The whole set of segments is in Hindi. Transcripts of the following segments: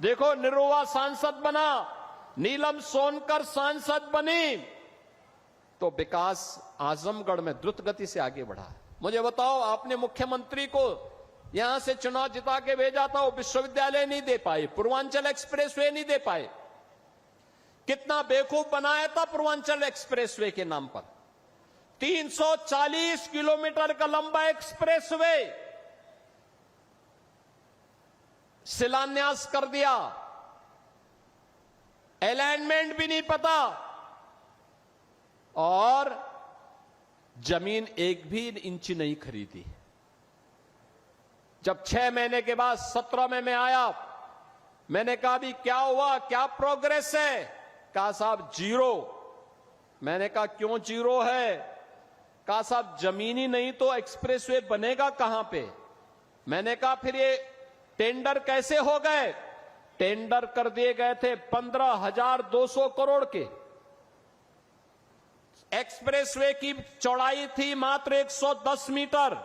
देखो, निरुआ सांसद बना, नीलम सोनकर सांसद बनी, तो विकास आजमगढ़ में द्रुत गति से आगे बढ़ा। मुझे बताओ, आपने मुख्यमंत्री को यहां से चुनाव जिता के भेजा था, वो विश्वविद्यालय नहीं दे पाए, पूर्वांचल एक्सप्रेसवे नहीं दे पाए। कितना बेवकूफ बनाया था पूर्वांचल एक्सप्रेसवे के नाम पर। 340 किलोमीटर का लंबा एक्सप्रेसवे शिलान्यास कर दिया, अलाइनमेंट भी नहीं पता, और जमीन एक भी इंच नहीं खरीदी। जब 6 महीने के बाद 17 में मैं आया, मैंने कहा भी क्या हुआ, क्या प्रोग्रेस है? कहा साहब जीरो। मैंने कहा क्यों जीरो है? कहा साहब जमीन ही नहीं तो एक्सप्रेसवे बनेगा कहां पे? मैंने कहा फिर ये टेंडर कैसे हो गए? टेंडर कर दिए गए थे 15,200 करोड़ के। एक्सप्रेसवे की चौड़ाई थी मात्र 110 मीटर।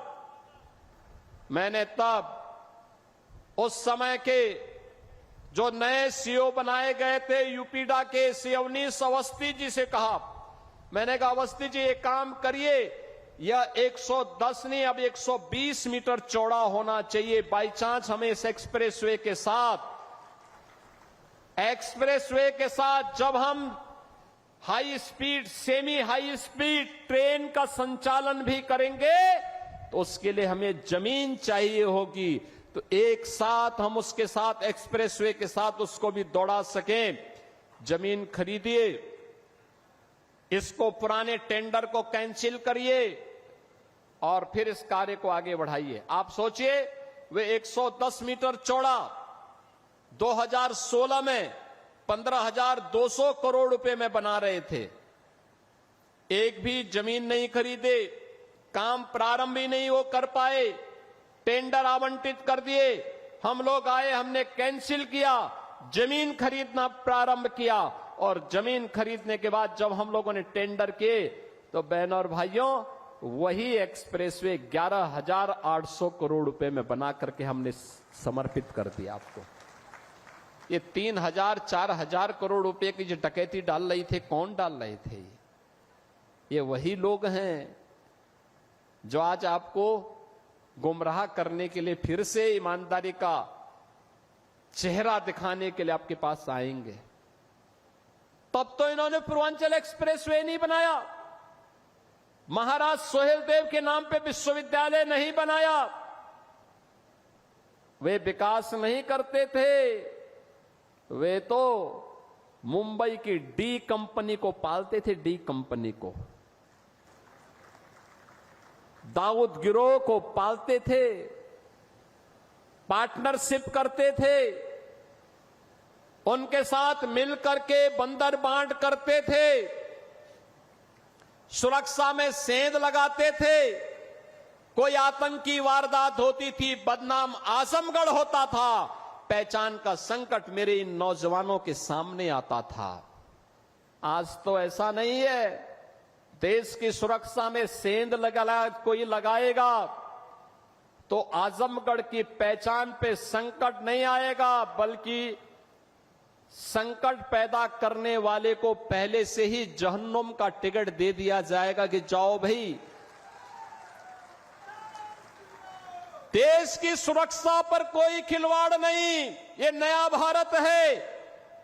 मैंने तब उस समय के जो नए सीओ बनाए गए थे यूपीडा के, सिवनीश अवस्थी जी से कहा, मैंने कहा अवस्थी जी एक काम करिए, यह 110 नहीं अब 120 मीटर चौड़ा होना चाहिए। बाई चांस हमें इस एक्सप्रेसवे के साथ जब हम high speed, semi high speed train का संचालन भी करेंगे तो उसके लिए हमें जमीन चाहिए होगी, तो एक साथ हम उसके साथ एक्सप्रेसवे के साथ उसको भी दौड़ा सकें। जमीन खरीदिए, इसको पुराने टेंडर को कैंसिल करिए और फिर इस कार्य को आगे बढ़ाइए। आप सोचिए, वे 110 मीटर चौड़ा 2016 में 15,200 करोड़ रुपए में बना रहे थे। एक भी जमीन नहीं खरीदे, काम प्रारंभ ही नहीं वो कर पाए, टेंडर आवंटित कर दिए। हम लोग आए, हमने कैंसिल किया, जमीन खरीदना प्रारंभ किया, और जमीन खरीदने के बाद जब हम लोगों ने टेंडर किए तो बहनों और भाइयों, वही एक्सप्रेसवे 11,800 करोड़ रुपए में बना करके हमने समर्पित कर दिया आपको। ये 3,000 4,000 करोड़ रुपए की जो डकैती डाल रही थे, कौन डाल रहे थे? ये वही लोग हैं जो आज आपको गुमराह करने के लिए फिर से ईमानदारी का चेहरा दिखाने के लिए आपके पास आएंगे। तब तो इन्होंने पूर्वांचल एक्सप्रेसवे नहीं बनाया, महाराज सोहेल देव के नाम पे विश्वविद्यालय नहीं बनाया, वे विकास नहीं करते थे, वे तो मुंबई की डी कंपनी को पालते थे, डी कंपनी को, दाऊद गिरोह को पालते थे, पार्टनरशिप करते थे, उनके साथ मिलकर के बंदर बांट करते थे, सुरक्षा में सेंध लगाते थे। कोई आतंकी वारदात होती थी, बदनाम आजमगढ़ होता था, पहचान का संकट मेरे इन नौजवानों के सामने आता था। आज तो ऐसा नहीं है। देश की सुरक्षा में सेंध कोई लगाएगा तो आजमगढ़ की पहचान पे संकट नहीं आएगा, बल्कि संकट पैदा करने वाले को पहले से ही जहन्नुम का टिकट दे दिया जाएगा कि जाओ भाई। देश की सुरक्षा पर कोई खिलवाड़ नहीं, ये नया भारत है।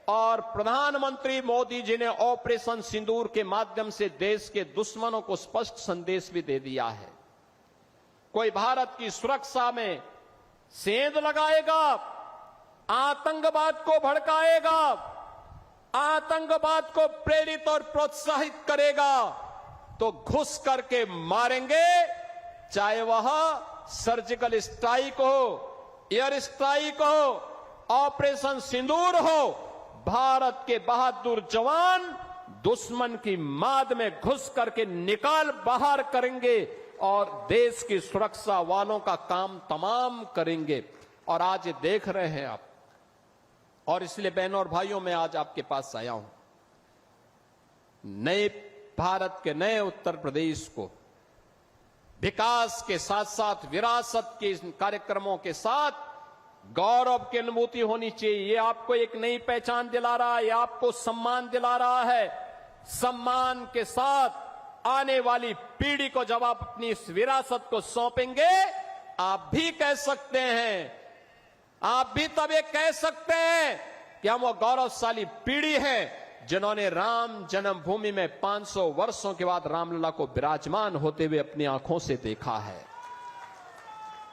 और प्रधानमंत्री मोदी जी ने ऑपरेशन सिंदूर के माध्यम से देश के दुश्मनों को स्पष्ट संदेश भी दे दिया है। कोई भारत की सुरक्षा में सेंध लगाएगा, आतंकवाद को भड़काएगा, आतंकवाद को प्रेरित और प्रोत्साहित करेगा, तो घुस करके मारेंगे, चाहे वह सर्जिकल स्ट्राइक हो, एयर स्ट्राइक हो, ऑपरेशन सिंदूर हो। भारत के बहादुर जवान दुश्मन की माद में घुस करके निकाल बाहर करेंगे और देश की सुरक्षा वालों का काम तमाम करेंगे। और आज ये देख रहे हैं आप, और इसलिए बहनों और भाइयों मैं आज आपके पास आया हूं। नए भारत के नए उत्तर प्रदेश को विकास के साथ साथ विरासत के कार्यक्रमों के साथ गौरव की अनुभूति होनी चाहिए। ये आपको एक नई पहचान दिला रहा है, ये आपको सम्मान दिला रहा है। सम्मान के साथ आने वाली पीढ़ी को जब आप अपनी इस विरासत को सौंपेंगे, आप भी कह सकते हैं, आप भी तब ये कह सकते हैं कि हम वो गौरवशाली पीढ़ी हैं जिन्होंने राम जन्मभूमि में 500 वर्षों के बाद रामलला को विराजमान होते हुए अपनी आंखों से देखा है।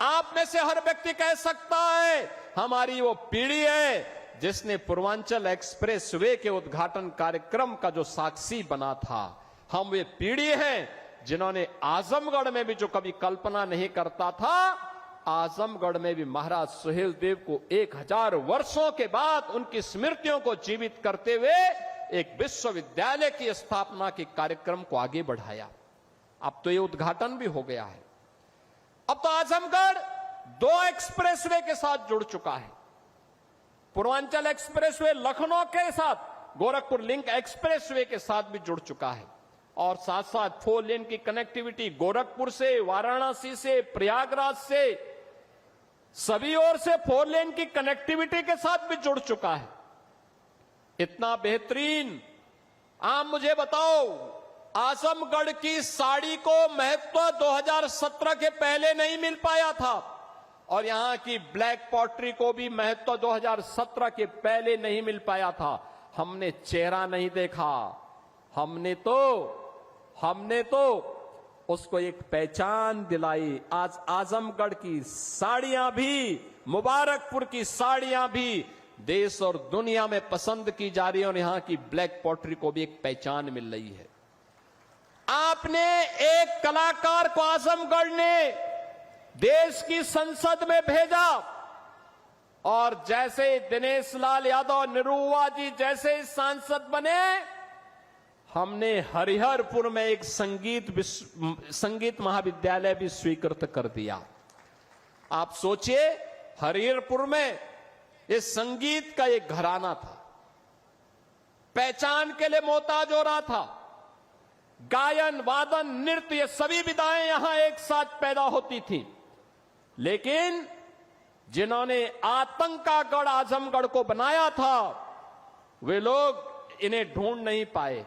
आप में से हर व्यक्ति कह सकता है हमारी वो पीढ़ी है जिसने पूर्वांचल एक्सप्रेस वे के उद्घाटन कार्यक्रम का जो साक्षी बना था। हम वे पीढ़ी हैं जिन्होंने आजमगढ़ में भी जो कभी कल्पना नहीं करता था, आजमगढ़ में भी महाराज सुहेलदेव को 1000 वर्षों के बाद उनकी स्मृतियों को जीवित करते हुए एक विश्वविद्यालय की स्थापना के कार्यक्रम को आगे बढ़ाया। अब तो ये उद्घाटन भी हो गया है। अब तो आजमगढ़ 2 एक्सप्रेसवे के साथ जुड़ चुका है। पूर्वांचल एक्सप्रेसवे लखनऊ के साथ, गोरखपुर लिंक एक्सप्रेसवे के साथ भी जुड़ चुका है और साथ साथ 4 लेन की कनेक्टिविटी गोरखपुर से, वाराणसी से, प्रयागराज से, सभी ओर से 4 लेन की कनेक्टिविटी के साथ भी जुड़ चुका है। इतना बेहतरीन। आप मुझे बताओ, आजमगढ़ की साड़ी को महत्व 2017 के पहले नहीं मिल पाया था और यहां की ब्लैक पॉटरी को भी महत्व 2017 के पहले नहीं मिल पाया था। हमने चेहरा नहीं देखा, हमने तो उसको एक पहचान दिलाई। आज आजमगढ़ की साड़ियां भी, मुबारकपुर की साड़ियां भी देश और दुनिया में पसंद की जा रही है और यहां की ब्लैक पॉटरी को भी एक पहचान मिल रही है। आपने एक कलाकार को आजमगढ़ ने देश की संसद में भेजा और जैसे दिनेश लाल यादव, निरुआ जी जैसे सांसद बने, हमने हरिहरपुर में एक संगीत महाविद्यालय भी स्वीकृत कर दिया। आप सोचिए, हरिहरपुर में इस संगीत का एक घराना था, पहचान के लिए मोहताज हो रहा था। गायन, वादन, नृत्य, ये सभी विधाएं यहां एक साथ पैदा होती थी। लेकिन जिन्होंने आतंक का गढ़ आजमगढ़ को बनाया था, वे लोग इन्हें ढूंढ नहीं पाए।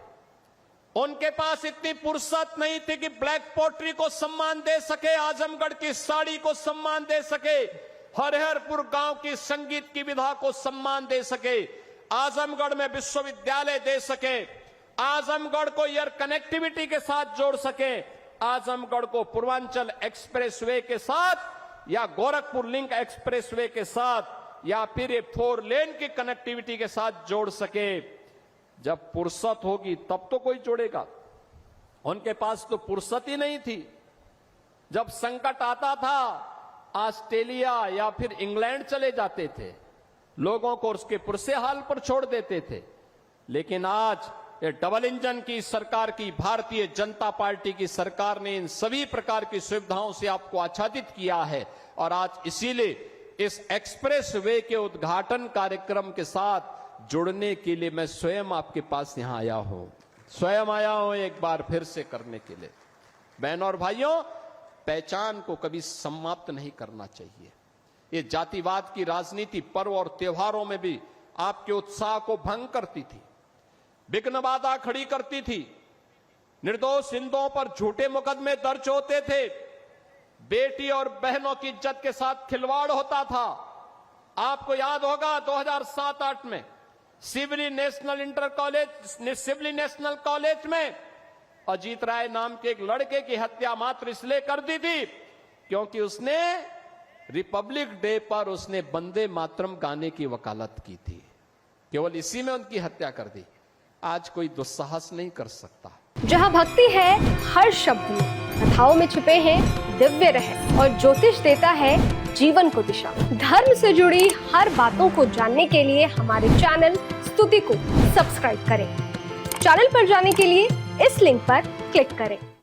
उनके पास इतनी फुर्सत नहीं थी कि ब्लैक पॉटरी को सम्मान दे सके, आजमगढ़ की साड़ी को सम्मान दे सके, हरिहरपुर गांव की संगीत की विधा को सम्मान दे सके, आजमगढ़ में विश्वविद्यालय दे सके, आजमगढ़ को एयर कनेक्टिविटी के साथ जोड़ सके, आजमगढ़ को पूर्वांचल एक्सप्रेसवे के साथ या गोरखपुर लिंक एक्सप्रेसवे के साथ या फिर ये 4 लेन की कनेक्टिविटी के साथ जोड़ सके। जब फुर्सत होगी तब तो कोई जोड़ेगा। उनके पास तो फुर्सत ही नहीं थी। जब संकट आता था, ऑस्ट्रेलिया या फिर इंग्लैंड चले जाते थे, लोगों को उसके पुरसे हाल पर छोड़ देते थे। लेकिन आज ये डबल इंजन की सरकार की, भारतीय जनता पार्टी की सरकार ने इन सभी प्रकार की सुविधाओं से आपको आच्छादित किया है और आज इसीलिए इस एक्सप्रेस वे के उद्घाटन कार्यक्रम के साथ जुड़ने के लिए मैं स्वयं आपके पास यहां आया हूं, एक बार फिर से करने के लिए। बहनों और भाइयों, पहचान को कभी समाप्त नहीं करना चाहिए। ये जातिवाद की राजनीति पर्व और त्योहारों में भी आपके उत्साह को भंग करती थी, विघ्न बाधा खड़ी करती थी, निर्दोष हिंदुओं पर झूठे मुकदमे दर्ज होते थे, बेटी और बहनों की इज्जत के साथ खिलवाड़ होता था। आपको याद होगा 2007-8 में सिवली नेशनल कॉलेज में अजीत राय नाम के एक लड़के की हत्या मात्र इसलिए कर दी थी क्योंकि उसने रिपब्लिक डे पर उसने वंदे मातरम गाने की वकालत की थी। केवल इसी में उनकी हत्या कर दी। आज कोई दुस्साहस नहीं कर सकता। जहाँ भक्ति है हर शब्द में, कथाओं में छुपे हैं दिव्य रहस्य और ज्योतिष देता है जीवन को दिशा। धर्म से जुड़ी हर बातों को जानने के लिए हमारे चैनल स्तुति को सब्सक्राइब करें। चैनल पर जाने के लिए इस लिंक पर क्लिक करें।